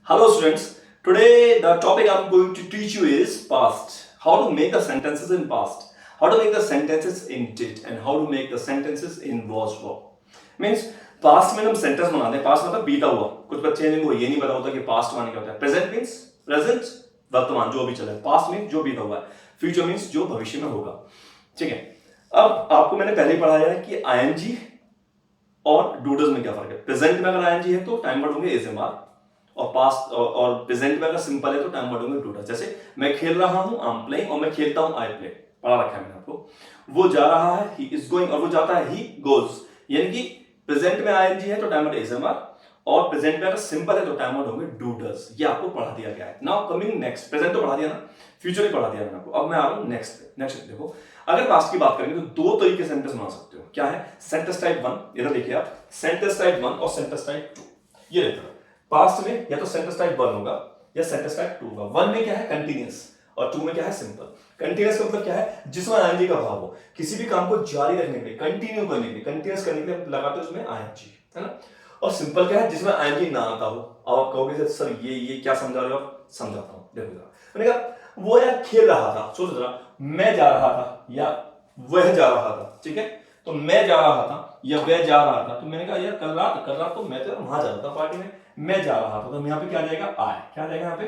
Hello students, today the topic I'm going to teach you is past. How to make the sentences in past. How to make the sentences in did and how to make the sentences in was were. Means past में हम sentence बनाते हैं. Past मतलब बीता हुआ. कुछ बच्चे जिनको ये नहीं पता होता कि पास्ट माने क्या होता है. प्रेजेंट मीन्स प्रेजेंट वर्तमान जो अभी चल रहा है. पास्ट मीन्स जो बीता हुआ है. फ्यूचर मीन्स जो भविष्य में होगा. ठीक है. अब आपको मैंने पहले पढ़ाया है कि आईएनजी और डूडल्स में क्या फर्क है. प्रेजेंट में अगर आईएनजी है तो टाइम वर्ड होंगे एज एम आर और पास्ट और प्रेजेंट में अगर सिंपल है तो टाइम वर्ड होंगे डूडल्स. जैसे मैं खेल रहा हूं आई एम प्लेइंग और मैं खेलता हूं आई प्ले. पढ़ा रखा है मैंने आपको. वो जा रहा है ही इज गोइंग और वो जाता है ही गोज. यानी कि प्रेजेंट में आईएनजी है तो time word is am are और प्रेजेंट में अगर सिंपल है तो टाइम वर्ड होंगे डूडल्स. ये आपको पढ़ा दिया गया है. Now coming next. प्रेजेंट तो पढ़ा दिया ना, फ्यूचर ही पढ़ा दिया मैंने आपको. अब मैं आ रहा हूं नेक्स्ट. नेक्स्ट देखो, अगर पास्ट की बात करेंगे तो दो तरीके से सेंटेंस बना सकते हो. क्या है? Sentence type 1. इधर देखिए आप, सेंटेंस टाइप 1 और सेंटेंस टाइप 2. ये देखो, पास्ट में या तो सेंटेंस टाइप 1 होगा या सेंटेंस टाइप 2 होगा. 1 में क्या है? कंटीन्यूअस और 2 में क्या है? सिंपल. कंटीन्यूअस का मतलब क्या है? जिसमें आईएनजी का भाव हो. किसी भी काम को जारी रखने के लिए, कंटिन्यू करने के लिए, कंटीन्यूअस करने के लिए लगाते हैं उसमें आईएनजी, है ना. और सिंपल क्या है? जिसमें आईएनजी ना आता हो. अब आप कहोगे सर ये क्या समझा रहे हो आप? समझाता हूं. देखो जरा, मैंने कहा वो यार खेल रहा था. सोच जरा, मैं जा रहा था या वह जा रहा था. ठीक है, तो मैं जा रहा था या वह जा रहा था. तो मैंने कहा यार कल रात तो मैं तो वहां जा रहा था पार्टी में. मैं जा रहा था तो यहाँ पे क्या आ जाएगा? आई. क्या आ जाएगा यहाँ पे?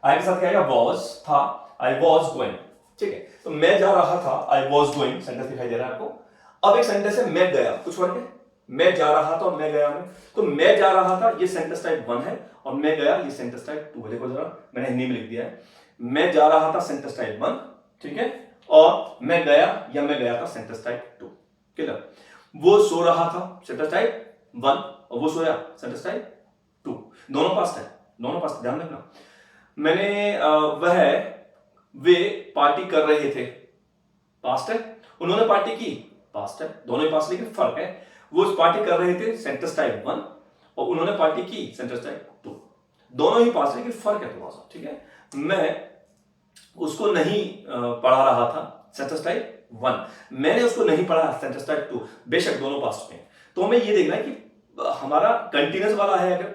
आई के साथ क्या आएगा? वॉज था. I was going. ठीक है, तो मैं जा रहा था, आई वॉज गोइंग. सेंटेंस दिखाई दे रहा है आपको. अब एक सेंटेंस है मैं गया. कुछ फर्क है? मैं जा रहा था और मैं गया हूं. तो मैं जा रहा था ये सेंटेंस टाइप 1 है और मैं गया ये सेंटेंस टाइप 2 है. देखो जरा, मैंने हिंदी में लिख दिया है. मैं जा रहा था सेंटेंस टाइप 1, ठीक है, और मैं गया या मैं गया था सेंटेंस टाइप 2. क्लियर? वो सो रहा था सेंटेंस टाइप 1 और वो सोया सेंटेंस टाइप 2. दोनों पास्ट है. दोनों पास्ट, ध्यान रखना. मैंने वे पार्टी कर रहे थे, पास्ट है. उन्होंने पार्टी की, पास्ट है. दोनों ही पास्ट, लेकिन फर्क है. वो पार्टी कर रहे थे सेंटेंस टाइप 1 और उन्होंने पार्टी की सेंटेंस टाइप 2. दोनों ही पास्ट, लेकिन फर्क है थोड़ा सा. ठीक है, मैं उसको नहीं पढ़ा रहा था सेंटेंस टाइप 1. मैंने उसको नहीं पढ़ा सेंटेंस टाइप 2. बेशक दोनों पास्ट में. तो हमें ये देखना है कि हमारा कंटीन्यूअस वाला है अगर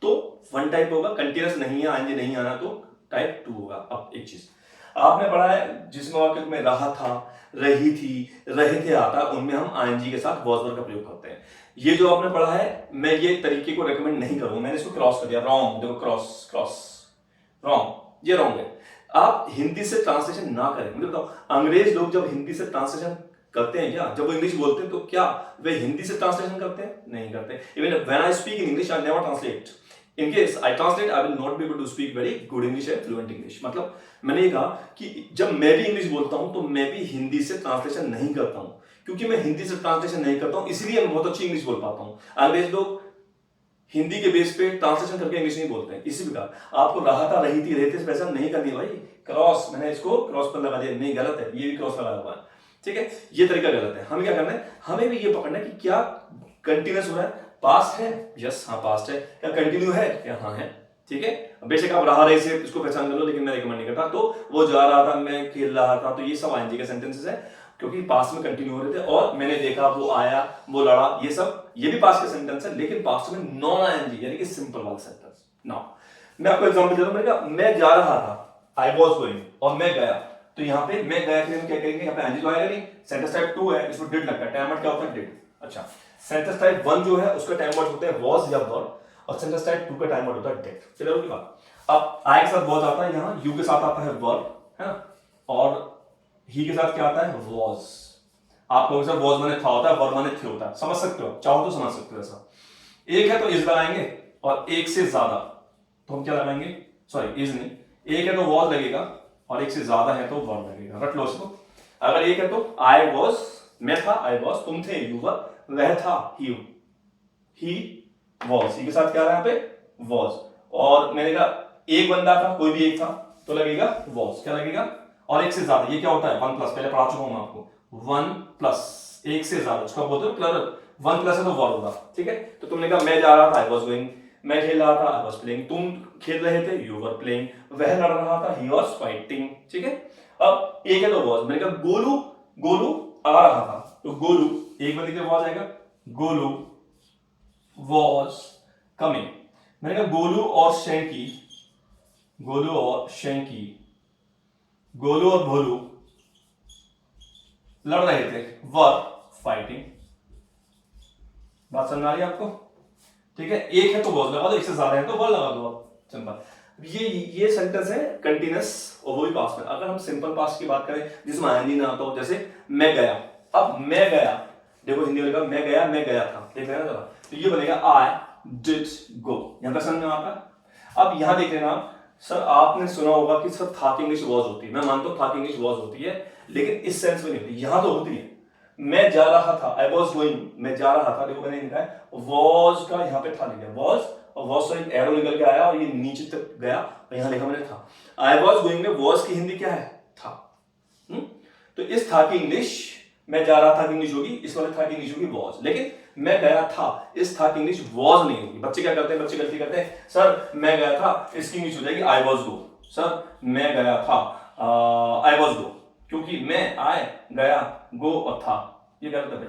तो 1 टाइप होगा. कंटीन्यूअस नहीं है, आएंगे नहीं आना तो टाइप 2 होगा. अब एक चीज आपने पढ़ा है जिसमें वाक्य में रहा था, रही थी, रहे थे आता, उनमें हम आईएनजी के साथ वॉज वर्ब का प्रयोग करते हैं. ये जो आपने पढ़ा है, मैं ये तरीके को रेकमेंड नहीं करूंगा. मैंने इसको क्रॉस कर दिया. रॉन्ग. देखो, क्रॉस क्रॉस रॉन्ग. ये रॉन्ग है. आप हिंदी से ट्रांसलेशन ना करें. मुझे बताओ, अंग्रेज लोग जब हिंदी से ट्रांसलेशन करते हैं, क्या जब वो इंग्लिश बोलते हैं तो क्या वे हिंदी से ट्रांसलेशन करते हैं? नहीं करते. Even when I speak in English I never translate. In case I translate, I will not be able to speak very good English and fluent English. मतलब मैंने ये कहा कि जब मैं भी इंग्लिश बोलता हूं तो मैं भी हिंदी से ट्रांसलेशन नहीं करता हूं. क्योंकि मैं हिंदी से ट्रांसलेशन नहीं करता हूं इसलिए मैं बहुत अच्छी इंग्लिश बोल पाता हूं. अंग्रेज लोग हिंदी के बेस पे ट्रांसलेशन करके इंग्लिश नहीं बोलते हैं. इसी प्रकार आपको रहा था, रही थी, रहते से पहचान नहीं करनी भाई. क्रॉस, मैंने इसको क्रॉस पर लगा दिया. नहीं, गलत है. ये भी क्रॉस लगा हुआ है. ठीक है, ये तरीका गलत है. हमें क्या करना है? हमें भी ये पकड़ना है कि क्या कंटिन्यूअस हो रहा है. पास्ट है, यस, हाँ पास्ट है. क्या कंटिन्यू है? क्या हाँ है. ठीक है, बेशक आप रहा रहे से इसको पहचान कर लो, लेकिन मैं रिकमेंड नहीं करता. तो वो जा रहा था, मैं खेल रहा था, तो ये सब आईएनजी के सेंटेंसेस है क्योंकि पास्ट में कंटिन्यू हो रहे थे. और मैंने देखा, वो आया, वो लड़ा, ये सब ये भी पास्ट के सेंटेंस है, लेकिन पास्ट में नॉन आईएनजी यानी कि सिंपल वाला सेंटेंस. नाउ मैं आपको एग्जांपल देता हूं. मैंने कहा मैं जा रहा था, आई वाज गोइंग, और मैं गया. तो यहाँ पे मैं गया के लिए हम क्या करेंगे? यहाँ पे आईएनजी तो आएगा नहीं. सेंटेंस टाइप 2 है, इसमें डिड लगता है. टाइम वर्ड क्या होता है? डिड. अच्छा, सेंटेंस टाइप 1 जो है उसका टाइम वर्ड होते हैं वाज या वर, और सेंटेंस टाइप 2 का टाइम वर्ड होता है डिड. चलिए होगी बात. अब आई के साथ वाज आता है, यहाँ यू के साथ आता है वर, है ना, और ही के साथ क्या आता है? वाज. आप लोगों से वाज माने था होता है, वर माने थे होता है. समझ सकते हो? चाहो तो समझ सकते हो ऐसा. एक है तो इज लगाएंगे, और एक से ज्यादा तो हम क्या लगाएंगे? सॉरी, इज नहीं. एक है तो वाज लगेगा और एक से ज्यादा है तो वर लगेगा. रट लो इसको. अगर एक है तो आई वाज, मैं था, आई वाज, तुम थे, यू वर, वह था, ही वाज. ही के साथ क्या है यहाँ पे? वाज. और मैंने कहा एक बंदा था, कोई भी एक था, तो लगेगा वाज. क्या लगेगा? और एक से ज्यादा, ये क्या होता है? 1 प्लस. पहले पढ़ा चुका हूं मैं आपको. 1 प्लस, एक से ज्यादा, उसका बोलते हो प्लरल. 1 प्लस है तो वर होगा. ठीक है, तो तुमने कहा मैं जा रहा था, आई वाज गोइंग. मैं खेल रहा था, आई वाज प्लेइंग. तुम खेल रहे थे, यू वर प्लेइंग. वह लड़ रहा था, ही वाज फाइटिंग. ठीक है, अब एक है तो वाज. मैंने कहा गोलू, गोलू आ रहा था, तो गोलू एक बंदे के वाज आएगा. Golu was coming. मैंने कहा गोलू और शेंकी, गोलू और शेंकी, गोलू और भोलू लड़ रहे थे, वर फाइटिंग। बात समझ आ रही है आपको? ठीक है, एक है तो वॉज लगा दो, एक से ज्यादा है तो वर लगा दो, सिंपल। ये सेंटेंस है कंटिन्यूअस और वो भी पास्ट में। अगर हम सिंपल पास्ट की बात करें जिसमें आईएनजी ना आता हो, जैसे मैं गया, अब मैं गया, देखो हिंदी में लिखा मैं गया, मैं गया था, देख रहे हैं ना जरा, तो ये बनेगा आई डिड गो। यहां तक समझ में आता है? अब यहां देख लेना सर, आपने सुना होगा कि सर था की इंग्लिश वॉज होती है, मैं मानता हूं था की इंग्लिश वॉज होती है, लेकिन इस सेंस में नहीं होती, यहां तो होती है। मैं जा रहा था, आई वॉज गोइंग, मैं जा रहा था, देखो मैंने लिखा है वॉज का यहाँ पे था लिखा वॉज, और वॉज से एक एरो निकल के आया और ये नीचे तक गया और यहाँ लिखा मैंने था। आई वॉज गोइंग में वॉज की हिंदी क्या है? था। तो इस था की इंग्लिश, मैं जा रहा था की इंग्लिश होगी, इस वाले था की इंग्लिश होगी वॉज, लेकिन मैं गया था इस था की इंग्लिश वॉज नहीं होगी। बच्चे क्या करते हैं, बच्चे गलती करते हैं, सर मैं गया था इसकी इंग्लिश हो जाएगी आई वॉज गो। सर मैं गया था आई वॉज गो, क्योंकि मैं आए गया गो और था, ये गलत है भाई,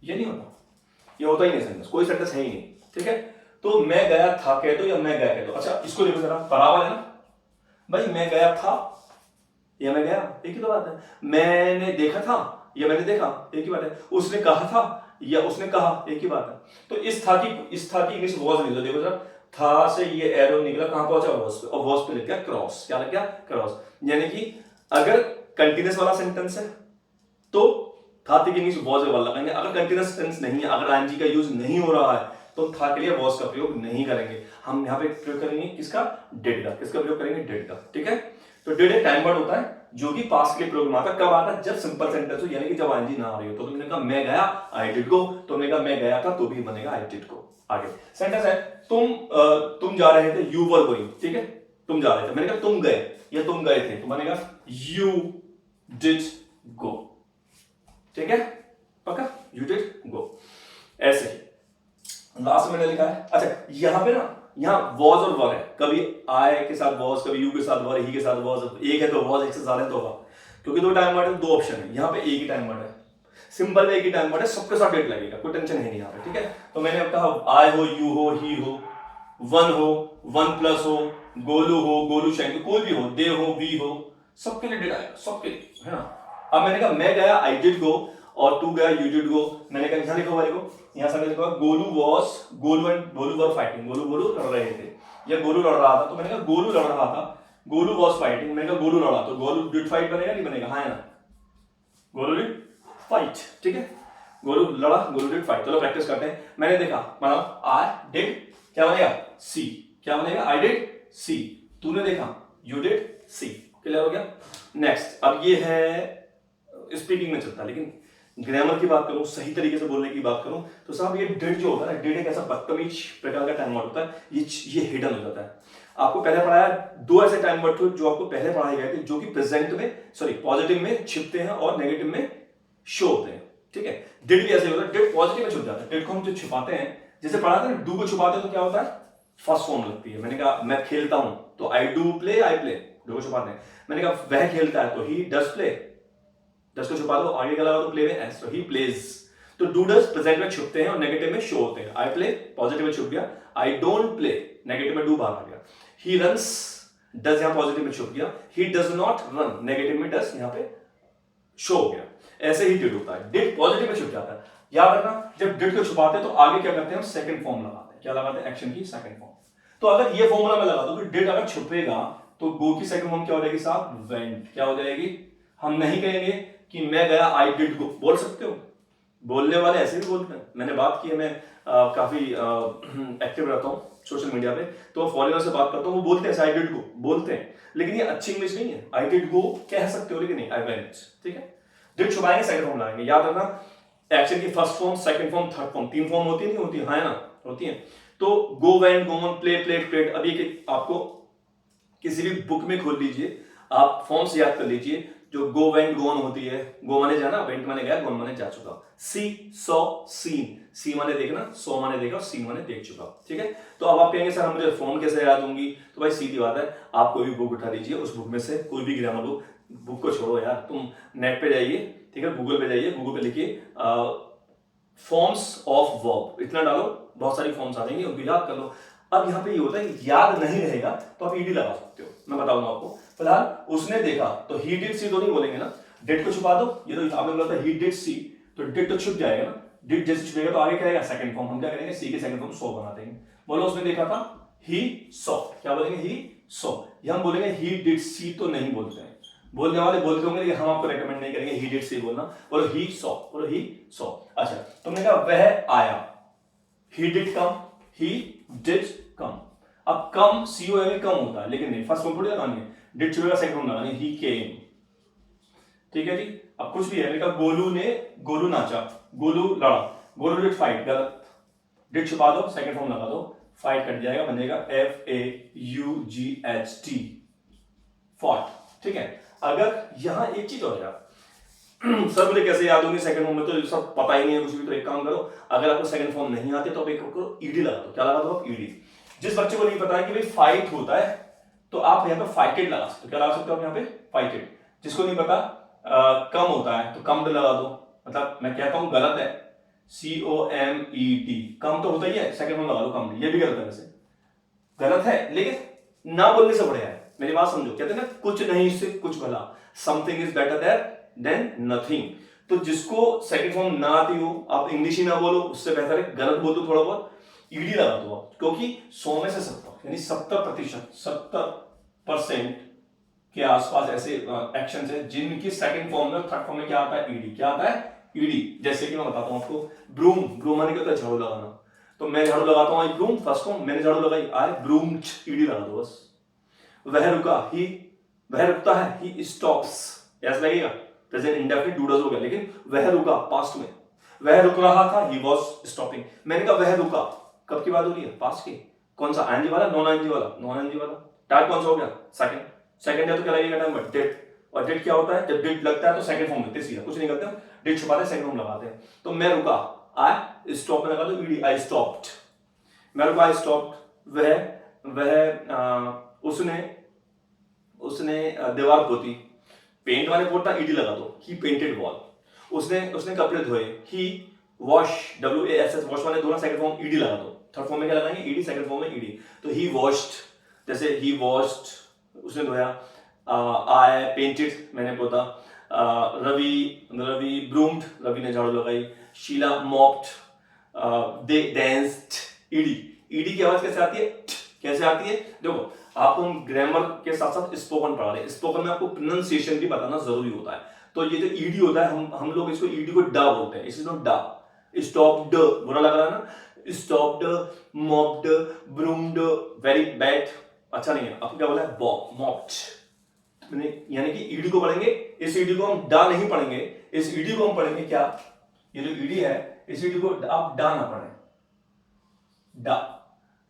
ये नहीं होता, ये होता ही नहीं सेंटेंस, कोई सेंटेंस है ही नहीं। ठीक है, तो मैं गया था कह दो या मैं गया कह दो। अच्छा इसको देखो जरा, बराबर है ना भाई, मैं गया था या मैं गया, एक ही तो बात है। मैंने देखा था या मैंने देखा, एक ही बात है। उसने कहा था या उसने कहा, एक ही बात है। तो इस था की इंग्लिश वॉज नहीं, तो देखो जरा, था से ये एरो निकला कहां पहुंचा, वॉज पे, और वॉज पे लग गया क्रॉस, क्या लग गया? क्रॉस। यानी कि अगर कंटिन्यूअस वाला सेंटेंस है तो था की इंग्लिश वॉज वाला लगाएंगे, अगर कंटिन्यूअस सेंस नहीं है, अगर आईएनजी का यूज नहीं हो रहा है तो था के लिए वॉज का प्रयोग नहीं करेंगे, हम यहाँ पे प्रयोग करेंगे किसका? डिड का। किसका प्रयोग करेंगे? डिड का। ठीक है, तो डिड एक टाइम वर्ड होता है जो कि पास्ट के लिए प्रयोग में आता है। कब आता है? जब सिंपल सेंटेंस हो, यानी कि जब आईएनजी ना आ रही हो। तो तुमने कहा मैं गया, आई डिड गो, तुमने कहा मैं गया था, तो भी बनेगा आई डिड गो। आगे सेंटेंस है तुम जा रहे थे, यू वर गोइंग। ठीक है, तुम जा रहे थे, मैंने कहा तुम गए या तुम गए थे, तो बनेगा यू डिड गो। ठीक है, पक्का, यू डिड गो। ऐसे ही लास्ट में मैंने लिखा है, अच्छा यहां पे ना, यहाँ वॉज और वर है, कभी आई के साथ वॉज, कभी यू के साथ वर, ही के साथ वॉज, एक है तो वॉज, एक से ज्यादा है तो वर, क्योंकि दो टाइम वर्ड है, दो ऑप्शन है। यहाँ पे एक ही टाइम वर्ड है, सिंपल एक ही टाइम वर्ड है, सबके साथ डेट लगेगा, कोई टेंशन है नहीं यहाँ पे। ठीक है, तो मैंने अब कहा आई हो, यू हो, ही हो, वन हो, वन प्लस हो, गोलू हो, गोलू शेंकी, कोई भी हो, दे हो, वी हो, सबके लिए डेट आएगा, सबके लिए, है ना। अब मैंने कहा मैं गया, आई डिड गो, और तू गया, यू डिड गो। मैंने कहा यहाँ लिखो वाले को, यहाँ से लिखा Golu was, Golu and Golu were fighting, Golu लड़ रहे थे या गोलू लड़ रहा था, तो मैंने कहा गोलू लड़ रहा था, गोलू वॉज फाइटिंग, मैंने कहा गोलू लड़ा, तो गोलू डिड फाइट बनेगा नहीं बनेगा? हाँ है ना, गोलू डिड फाइट। ठीक है, गोलू लड़ा, गोलू डिड फाइट। चलो प्रैक्टिस करते हैं। मैंने देखा, मतलब आई डिड, क्या बनेगा? सी। क्या बनेगा? आई डिड सी। तूने देखा, यू डिड सी। क्लियर हो गया? नेक्स्ट, अब ये है स्पीकिंग में चलता है, लेकिन ग्रामर की बात करूं, सही तरीके से बोलने की बात करूं, तो साहब ये डिड जो होता है, डिड एक ऐसा बदतमीज प्रकार का टाइम वर्ड होता है, ये हिडन हो जाता है। आपको पहले पढ़ाया, दो ऐसे टाइम वर्ड थे जो आपको पहले पढ़ाए गए थे, जो कि प्रेजेंट में, सॉरी पॉजिटिव में छिपते हैं और नेगेटिव में शो होते हैं। ठीक है, डिड भी ऐसे होता है, डिड पॉजिटिव में छुप जाता है। डिड को हम जो छिपाते हैं, जैसे पढ़ा था ना, डू को छुपाते हैं तो क्या होता है? फर्स्ट फॉर्म लगती है। मैंने कहा मैं खेलता हूं, तो I do play, I play, do को छुपाते हैं। मैंने कहा वह खेलता है, तो ही डज प्ले, डज को छुपा दो, आगे का लगा दो प्ले में एस, तो ही प्लेज। तो डू डज प्रेजेंट में छुपते हैं और नेगेटिव में शो होते हैं। आई प्ले पॉजिटिव में छुप गया, आई डोंट प्ले नेगेटिव में डू बाहर आ गया। ही रन्स, डज यहां पॉजिटिव में छुप गया, he does not run negative में डज यहां पे शो हो गया। ऐसे ही डिड होता है, डिड पॉजिटिव में छुप जाता है। याद रखना, जब डिड को छुपाते हैं तो आगे क्या करते हैं? हम सेकंड फॉर्म लगाते हैं। क्या लगाते हैं? एक्शन की सेकंड फॉर्म। तो अगर ये फॉर्मूला मैं लगा दूं कि डिड अगर छुपेगा तो गो की सेकंड फॉर्म क्या हो जाएगी साहब? वेंट। क्या हो जाएगी? हम नहीं कहेंगे कि मैं गया, आई डिड गो। बोल सकते हो, बोलने वाले ऐसे भी बोलते हैं। मैंने बात की है, मैं काफी एक्टिव रहता हूँ सोशल मीडिया पे, तो फॉरेनर से बात करता हूँ, वो बोलते हैं आई डिड गो, बोलते हैं, लेकिन ये अच्छी इंग्लिश नहीं है। आई डिड गो कह सकते हो, लेकिन नहीं आई वेंट। ठीक है, डिड छुपाएंगे, सेकंड फॉर्म लाएंगे। याद रखना, एक्शन की first form, second form, third form, तीन फॉर्म होती है, नहीं होती? हाँ ना, होती है। तो गो, वेंट, गोन, प्ले, प्लेड, प्लेड। अभी आपको किसी भी बुक में खोल लीजिए, आप फॉर्म्स याद कर लीजिए। जो गो, वेंट, गोन होती है, गो माने जाना, वेंट माने गया, गोन माने जा चुका। सी, सॉ, सीन, सी माने देखना, सॉ माने देखा, सी माने देख चुका। ठीक है, तो अब आप कहेंगे सर मुझे फॉर्म कैसे याद होंगी? तो भाई सीधी बात है, आप कोई भी बुक उठा लीजिए, उस बुक में से कोई भी ग्रामर बुक को छोड़ो यार, तुम नेट पे जाइए, ठीक है, गूगल पे जाइए, गूगल पे लिखिए फॉर्म्स ऑफ वर्ब, इतना डालो, बहुत सारी फॉर्म्स आ जाएंगी, उनको याद कर लो। अब यहाँ पे ये होता है कि याद नहीं रहेगा तो आप ईडी लगा सकते हो, मैं बताऊंगा आपको। फिलहाल उसने देखा तो ही डिड सी तो नहीं बोलेंगे ना, डिड को छुपा दो, ये तो आपने बोला था ही डिड सी, तो डिड तो छुप जाएगा ना, डिड जैसे छुपेगा तो आगे क्या आएगा सेकंड फॉर्म, हम क्या करेंगे सी के सेकंड फॉर्म सॉ बना देंगे। बोलो उसने देखा था ही सॉ, क्या बोलेंगे ही सॉ, या हम बोलेंगे ही डिड सी तो नहीं बोलते हैं, बोलने वाले बोलते होंगे लेकिन हम आपको रेकमेंड नहीं करेंगे ही डिड सी बोलना, बोलो ही सॉ, बोलो ही सॉ। अच्छा तुमने कहा वह आया, he did come, he did कम। अब कम COM कम होता है लेकिन नहीं फर्स्ट फॉर्म थोड़ी लगानी है, डिड छुपेगा सेकंड फॉर्म लगानी है, ही केम। ठीक है जी। अब कुछ भी है, मैंने कहा गोलू नाचा, गोलू लड़ा, गोलू डिड फाइट, गलत, डिड छुपा दो सेकंड फॉर्म लगा दो, फाइट कट जाएगा, बनेगा FAUGHT, फॉट। ठीक है। अगर यहां एक चीज हो जाए सर मुझे कैसे याद होंगे सेकंड फॉर्म में, तो सब पता ही नहीं है कुछ भी, तो एक काम करो, अगर आपको सेकंड फॉर्म नहीं आती तो आप एक करो ईडी लगा दो। क्या लगा दो आप? ईडी। जिस बच्चे को नहीं पता है कि भाई फाइट होता है तो आप यहाँ पे फाइटेड लगा सकते हो। क्या लगा सकते हो आप यहाँ पे? फाइटेड। जिसको नहीं पता कम होता है तो कम्ड लगा दो, मतलब मैं कहता हूं गलत है, COMED, कम तो होता ही है, सेकंड फॉर्म लगा दो कम्ड, ये भी गलत है, वैसे गलत है लेकिन ना बोलने से बढ़िया है। मेरी बात समझो, कहते हैं ना कुछ नहीं से कुछ भला, something is better than nothing. तो जिसको सेकंड फॉर्म ना आती हो, आप इंग्लिश ही ना बोलो, उससे बेहतर है गलत बोल दो थोड़ा बहुत, ईडी लगा दो आप, क्योंकि 100 में से 70 यानी 70%, 70% के आसपास ऐसे एक्शन है जिनकी सेकंड फॉर्म में, थर्ड फॉर्म में क्या आता है? ईडी। क्या आता है? ईडी। जैसे कि मैं बताता हूं आपको, ब्रूम, ब्रूम माने क्या होता है? झाड़ू लगाना। तो मैं झाड़ू लगाता हूं, आई ब्रूम, फर्स्ट फॉर्म, मैंने झाड़ू लगाई, आई ब्रूम्ड, ईडी लगा दो बस। वह रुका, ही, वह रुकता है, ही स्टॉप्स, ऐसा लगेगा, प्रेजेंट इंडेफिनिट डूडस हो गया, लेकिन वह रुका पास्ट में, वह रुक रहा था, ही वाज स्टॉपिंग। मैंने कहा वह रुका, कब की बात हो रही है? पास्ट की। कौन सा? आईएनजी वाला, नॉन आईएनजी वाला? नॉन आईएनजी वाला। टाइप कौन सा हो गया? सेकंड। सेकंड है तो क्या लगेगा टाइम पर? डिड। और डिड क्या होता है? जब डिड लगता है तो सेकंड फॉर्म लगते हैं सीधा, कुछ नहीं करते हम, डिड छुपाते हैं, सेकंड फॉर्म लगाते हैं। तो मैं रुका, आई स्टॉप में लगा दो ईडी, आई स्टॉप्ड। मैं रुका, आई स्टॉप्ड। वह उसने दीवार पोती, पेंट वाले पोता, ईडी लगा दो, ही पेंटेड वॉल। उसने कपड़े धोए, ही वॉश, WASH, वॉश वाले दोनों सेकंड फॉर्म, ईडी लगा दो। थर्ड फॉर्म में क्या लगाएंगे? ईडी, सेकंड फॉर्म में ईडी। तो ही वॉश्ड, जैसे ही वॉश्ड, उसने धोया, आई पेंटेड, मैंने पोता, रवि ब्रूम्ड, रवि ने झाड़ू लगाई, शीला मॉप्ड, दे डांस्ड, ईडी। ईडी की आवाज कैसे आती है? कैसे आती है? देखो आपको हम ग्रामर के साथ साथ स्पोकन पढ़ा रहे हैं, स्पोकन में आपको प्रोनाउंसिएशन भी बताना जरूरी होता है। तो ये जो ईडी होता है, हम लोग इसको ईडी को डा बोलते हैं, इसको डा। स्टॉप्ड, बुरा लग रहा है ना, स्टॉप्ड, मॉप्ड, ब्रूम्ड, वेरी बैड, अच्छा नहीं है। आपको क्या बोला है? मॉप्ड, यानी कि ईडी को पढ़ेंगे, इस ईडी को हम डा नहीं पढ़ेंगे, इस ईडी को हम पढ़ेंगे क्या? ये जो ईडी है, इस ईडी को आप डा ना पढ़ें, डा,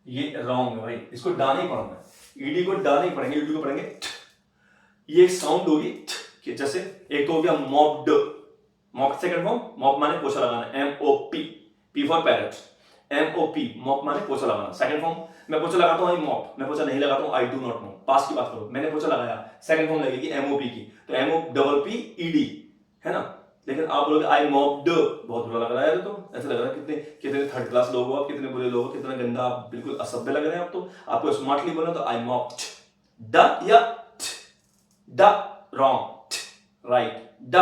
ये रॉन्ग है भाई, इसको डा नहीं पढ़ना है, ईडी को डा नहीं पढ़ेंगे, ईडी को पढ़ेंगे ठ। ये एक साउंड होगी कि जैसे एक तो हो गया mopped, mop second form, mop माने पोछा लगाना, MOP, P for parrot, MOP, mop माने पोछा लगाना। सेकंड फॉर्म, मैं पोछा लगाता हूं, आई मॉप, मैं पोछा नहीं लगाता हूं, I do not mop. Past की बात करो, मैंने पोछा लगाया, सेकंड फॉर्म लगेगी MOP की, तो MOPPED है ना। लेकिन आप बोलोगे आई मॉप्ड, बहुत बुरा लग रहा है, तो ऐसा लग रहा है कितने थर्ड क्लास लोग हो आप, कितने बुरे लोग हो, कितना गंदा आप, बिल्कुल असभ्य लग रहे हैं आप। तो आपको स्मार्टली बोलना, तो आई मॉप्ड, ड या ड, रॉन्ग, राइट, ड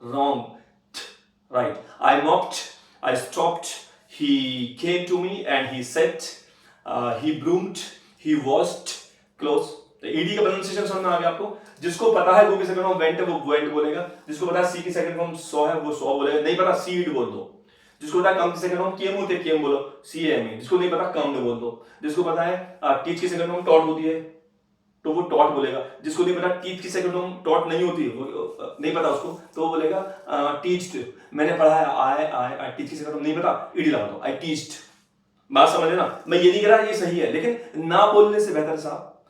wrong, right, I mopped, I stopped, he came to me and he said, he broomed, he washed clothes। तो ईडी का प्रोनाउंसिएशन समझ में आ गया आपको? जिसको पता है वो की सेकंड फॉर्म वेंट है वो वेंट बोलेगा, जिसको पता है सी की सेकंड फॉर्म सॉ है वो सॉ बोलेगा, नहीं पता सीड बोल दो। जिसको पता है कम की सेकंड फॉर्म केम होती है, केम बोलो, CAME। जिसको नहीं पता कम बोल दो। जिसको पता है टीच की सेकंड फॉर्म टॉट होती है तो वो टॉट बोलेगा। जिसको नहीं पता टीच की सेकंड फॉर्म टॉट नहीं होती है, वो नहीं पता उसको, तो वो बोलेगा टीच्ड। मैंने पढ़ा है आई टीच की सेकंड फॉर्म नहीं पता, ईडी लगा दो, आई टीच्ड। बात समझ लेना, मैं ये नहीं कह रहा ये सही है, लेकिन ना बोलने से बेहतर साहब,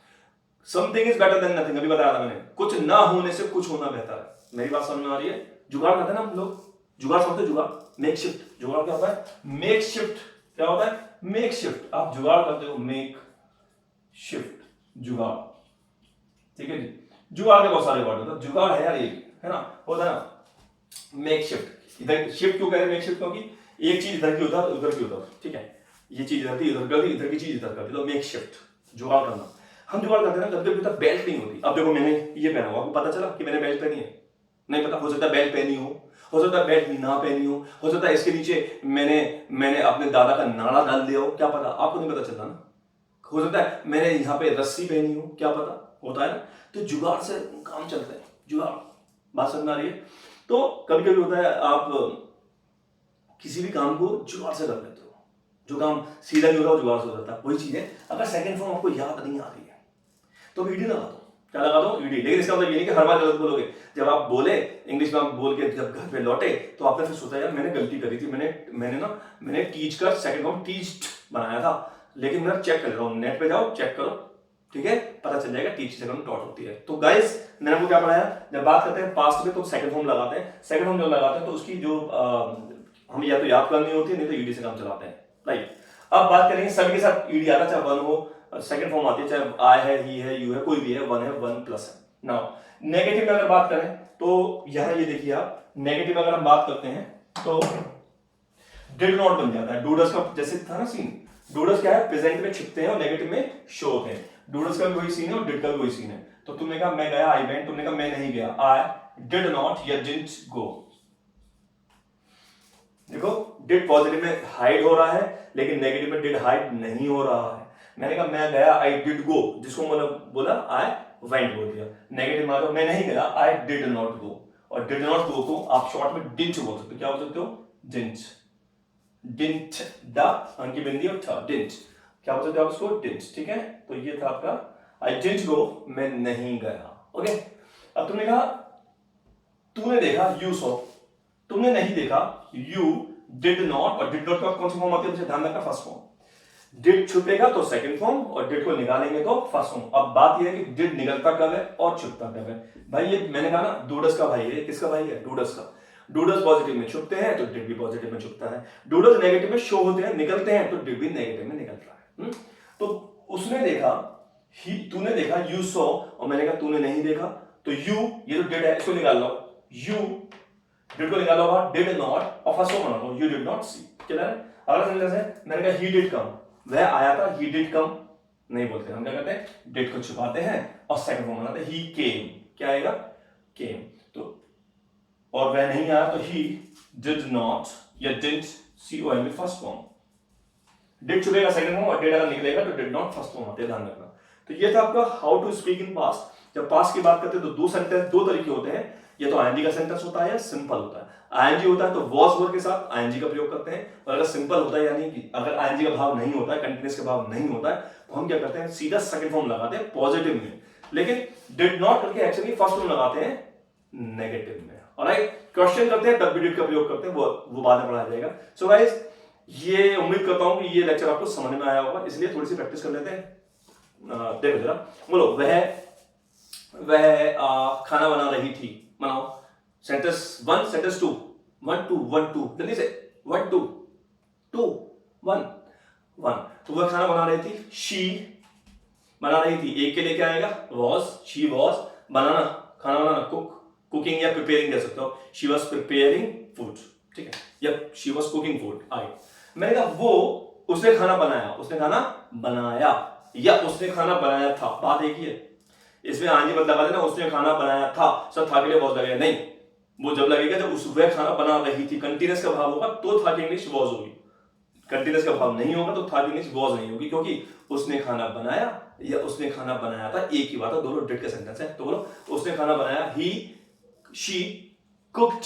something is better than nothing, अभी बताया था मैंने, कुछ ना होने से कुछ होना बेहतर है। मेरी बात समझ में आ रही है? जुगाड़ करते हैं ना हम लोग, जुगाड़ समझते, जुगाड़, मेक शिफ्ट। जुगाड़ क्या होता है? Make shift. क्या होता है? Make shift. आप जुगाड़ करते हो, मेक शिफ्ट, जुगाड़। ठीक है जी। जुगाड़ के बहुत सारे वर्ड होते हैं, जुगाड़ है यार एक, है ना, होता है ना, मेक शिफ्ट। इधर शिफ्ट क्यों कह रहे हैं मेक शिफ्ट? क्योंकि एक चीज इधर की उधर, उधर की उधर, ठीक है। ये चीज इधर थी, इधर कर दी, इधर की चीज इधर कर दी, तो मेक शिफ्ट, जुगाड़ करना। हम जुगाड़ करते हैं ना, कभी कभी बेल्ट नहीं होती। अब देखो मैंने ये पहना हुआ, आपको पता चला कि मैंने बेल्ट पहनी है? नहीं पता। हो सकता है बेल्ट पहनी हो सकता है बेल्ट ना पहनी हो सकता है इसके नीचे मैंने अपने दादा का नाड़ा डाल दिया हो, क्या पता, आपको नहीं पता चलता ना। हो सकता है मैंने यहाँ पे रस्सी पहनी हो, क्या पता, होता है ना। तो जुगाड़ से काम चलता है, जुगाड़, बात समझ आ रही है? तो कभी कभी होता है आप किसी भी काम को जुगाड़ से कर लेते हो, जो काम सीधा नहीं हो रहा वो जुगाड़ से हो जाता है। वही चीज है, अगर सेकंड फॉर्म आपको याद नहीं आ रही है तो ईडी लगा दो। क्या लगा दो? ईडी। लेकिन इसका मतलब ये नहीं कि हर बार गलत बोलोगे। जब आप बोले इंग्लिश में, आप बोल के जब घर पे लौटे तो आपने फिर सोचा यार मैंने गलती करी थी, मैंने टीच कर सेकंड फॉर्म टीच्ड बनाया था, लेकिन मैं चेक कर रहा हूँ, नेट पे जाओ चेक करो, ठीक है, पता चल जाएगा टीच सेकंड टॉट होती है। तो गाइस मैंने आपको क्या पढ़ाया, जब बात करते हैं पास्ट में तो सेकंड फॉर्म लगाते हैं। सेकंड फॉर्म जब लगाते हैं तो उसकी जो हमें या तो याद करनी होती है, नहीं तो ईडी से काम चलाते हैं, राइट। अब बात करेंगे सभी के साथ ईडी आता, चाहे वन हो, सेकंड फॉर्म आती है, चाहे आई है, ही है, यू है, कोई भी है, वन है, वन प्लस है। नाउ नेगेटिव में अगर बात करें तो यहां ये देखिए आप, नेगेटिव में अगर हम बात करते हैं तो डिड नॉट बन जाता है। डूडस का जैसे था ना सीन, डूडस क्या है, प्रेजेंट में छिपते हैं और नेगेटिव में शो होते हैं। डूडस का भी वही सीन है और डिड का भी वही सीन है। तो तुमने कहा मैं गया, आई वेंट, तुमने कहा मैं नहीं गया, आई डिड नॉट या डिडंट गो। देखो डिड पॉजिटिव में हाइड हो रहा है, लेकिन नेगेटिव में डिड हाइड नहीं हो रहा है। मैंने कहा मैं गया, आई डिड गो, जिसको मैंने बोला आई वेंट बोल दिया। नेगेटिव में मैं नहीं गया, आई डिड नॉट गो। और डिड नॉट गो को आप शॉर्ट में डिडंट बोल सकते हो। क्या बोल सकते हो? डिडंट। डिडंट, द अंकी बिंदी और थ, डिडंट, क्या बोल सकते हो आप उसको? डिडंट, ठीक है। तो ये था आपका आई डिडंट गो, मैं नहीं गया, ओके। अब तुमने कहा, तूने देखा, यू सॉ, तुमने नहीं देखा, यू डिड नॉट। और डिड नॉट का कौन सी फॉर्म आती है, मुझे ध्यान रखना, फर्स्ट फॉर्म। डिड छुपेगा तो सेकंड फॉर्म, और डिड को निकालेंगे तो फर्स्ट फॉर्म। अब बात यह है कि डिड निकलता कब है और छुपता कब है। भाई ये मैंने कहा ना, डूडस का भाई है। किसका भाई है? डूडस का। डूडस पॉजिटिव में छुपते हैं तो डिड भी पॉजिटिव में छुपता है। डूडस नेगेटिव में शो होते हैं, निकलते हैं, तो डिड भी नेगेटिव में निकल रहा है। तो उसने देखा, तूने देखा, यू सॉ, और मैंने कहा तूने नहीं देखा, तो यू, ये तो डिड है, इसको निकाल लो। यू डिड को निकाला होगा, डिड नॉट, और फर्स्ट फॉर्म बना लो, you did not see. Clear है? अगला सेंटेंस है, मैंने कहा ही डिड कम, वह आया था, ही डिड कम नहीं बोलते, हम क्या करते हैं, डिड को छुपाते हैं और सेकंड फॉर्म बनाते हैं, ही केम। क्या आएगा? केम। तो और वह नहीं आया तो ही डिड नॉट या डिडंट सी ओ एम में फर्स्ट फॉर्म। डिड छुपेगा सेकंड फॉर्म, और डिड अगर निकलेगा तो डिड नॉट फर्स्ट फॉर्म आते हैं, ध्यान रखना। तो ये था आपका how to speak in past. जब पास्ट की बात करते हैं तो दो सेंटेंस, दो तरीके होते हैं, या तो आईएनजी का सेंटेंस होता है या सिंपल होता है। आईएनजी होता है तो वॉज वर्ब के साथ आईएनजी का प्रयोग करते हैं, और अगर सिंपल होता है, यानी कि अगर आईएनजी का भाव नहीं होता है, कंटीन्यूअस का भाव नहीं होता है, तो हम क्या करते हैं, सीधा सेकंड फॉर्म लगाते हैं पॉजिटिव में, लेकिन डिड नॉट करके एक्चुअली फर्स्ट फॉर्म लगाते हैं नेगेटिव में। ऑलराइट, क्वेश्चन करते हैं तब भी डिड का प्रयोग करते हैं, वो बाद में पढ़ाया जाएगा। सो गाइस, ये उम्मीद करता हूं कि ये लेक्चर आपको समझ में आया होगा, इसलिए थोड़ी सी प्रैक्टिस कर लेते हैं। देखो जरा, बोलो, वह खाना बना रही थी, बनाओ। Sentence one, sentence two, one two, जल्दी से, वन टू, वन। तो वह खाना बना रही थी, शी बना रही थी, एक के लिए क्या आएगा, वॉज, शी वॉज, बनाना, खाना बनाना, कुकिंग या प्रिपेयरिंग कह सकते हो, शी वॉज प्रिपेयरिंग फूड, ठीक है, या शी वॉज कुकिंग फूड। आई, मैंने कहा वो, उसने खाना बनाया, या उसने खाना बनाया था, बात एक ही है। इसमें आंजी मत लगा देना, उसने खाना बनाया था, सब था के लिए वॉज लगेगा, नहीं, वो जब लगेगा जब वह खाना बना रही थी, कंटीन्यूअस का भाव होगा तो था की इंग्लिश वॉज होगी, कंटीन्यूअस का भाव नहीं होगा तो था की इंग्लिश वॉज नहीं होगी, क्योंकि उसने खाना बनाया या उसने खाना बनाया था, एक ही बात है, दोनों डिड के सेंटेंस है। तो बोलो, उसने खाना बनाया, he, she cooked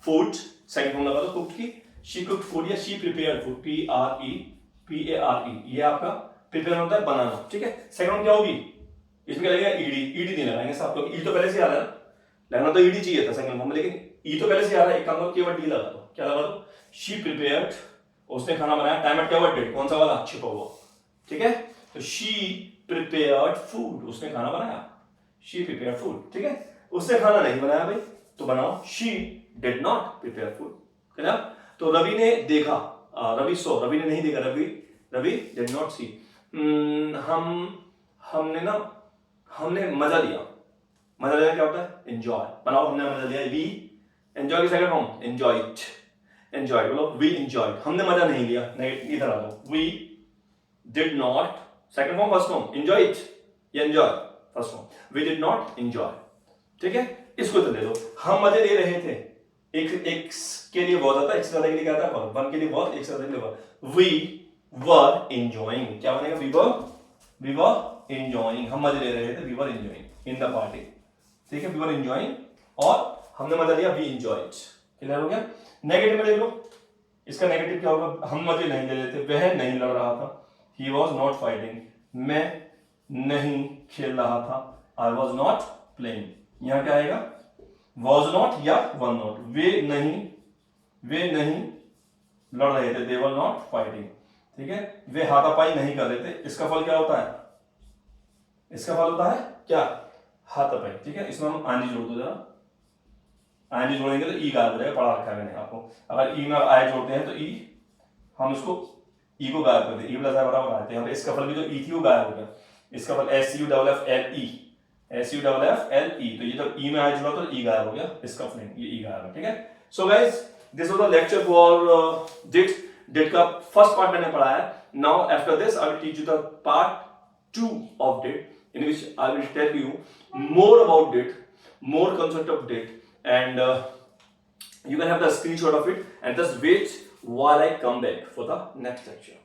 food, second form लगा दो कुक्ड की, शी कुक्ड फूड या शी प्रिपेयर्ड फूड, PREPARE, ये आपका प्रिपेयर होता है बनाना, ठीक है। सेकंड क्या होगी, इसमें क्या लगेगा, ईडी नहीं लगाएंगे साहब, क्योंकि ई तो पहले से आ रहा है, लगना तो ईडी चाहिए था सेकंड फॉर्म में, लेकिन ई तो पहले से आ रहा है, एक काम करो केवल डी लगा दो। क्या लगा दो, शी प्रिपेयर्ड, उसने खाना बनाया, टाइम एट क्या हुआ, डिड, कौन सा वाला, छिपा हुआ, ठीक है। तो शी प्रिपेयर्ड फूड, उसने खाना बनाया, शी प्रिपेयर्ड फूड, ठीक है। उसने खाना नहीं बनाया भाई, तो बनाओ she did not prepare food, है ना। तो रवि ने देखा, रवि सो, रवि ने नहीं देखा, रवि डिड नॉट सी। हमने मजा लिया, मजा लिया क्या होता है, एंजॉय, बनाओ, हमने मजा लिया, वी एंजॉय की सेकंड फॉर्म, एंजॉयड, एंजॉय बोलो, वी एंजॉयड, हमने मजा नहीं लिया, इधर आ जाओ, we did not, second form first form, enjoy it या enjoy first form, we did not enjoy, ठीक है। इसको तो ले लो, हम मजे ले रहे थे, एक के लिए बहुत आता है, एक से ज्यादा के लिए क्या आता है, वन के लिए बहुत, एक से ज्यादा के लिए बहुत, वी वर एंजॉयिंग, क्या बनेगा, वी वर एंजॉयिंग, हम मजे ले रहे थे, we were enjoying in the party, ठीक है, वी वर एंजॉयिंग और हमने मजा लिया, वी एंजॉयड, क्लियर हो गया। नेगेटिव में देख लो, इसका नेगेटिव क्या होगा, हम मजे नहीं ले रहे थे, वह नहीं लड़ रहा था, ही वॉज नॉट फाइटिंग, मैं नहीं खेल रहा था, आई वॉज नॉट प्लेइंग, यहां क्या आएगा, वॉज नॉट या वन नॉट, वे नहीं लड़ रहे थे, दे वर नॉट फाइटिंग, ठीक है, वे हाथापाई नहीं कर रहे थे, इसका फल क्या होता है, इसका फल होता है क्या, हाथापाई, ठीक है। इसमें हम आंजी जोड़ दो जरा, आंजी जोड़ेंगे तो ई गायब हो जाएगा, पढ़ा रखा है मैंने आपको, अगर ई में आई जोड़ते हैं तो ई, हम इसको ई को गायब कर दें, ई प्लस आई बराबर आते हैं, इसका फल भी जो ई थी वो गायब हो गया, इसका फल SUFFLE, SUFFLE, तो ये जब ई में आई जुड़ा तो ई गायब हो गया, इसका फल ये ई गायब है, ठीक है। So guys this was the lecture for did का फर्स्ट पार्ट मैंने पढ़ा है। Now after this I will teach you the part 2 of did, in which I will tell you more about it, more concept of it, and you can have the screenshot of it and just wait while I come back for the next lecture.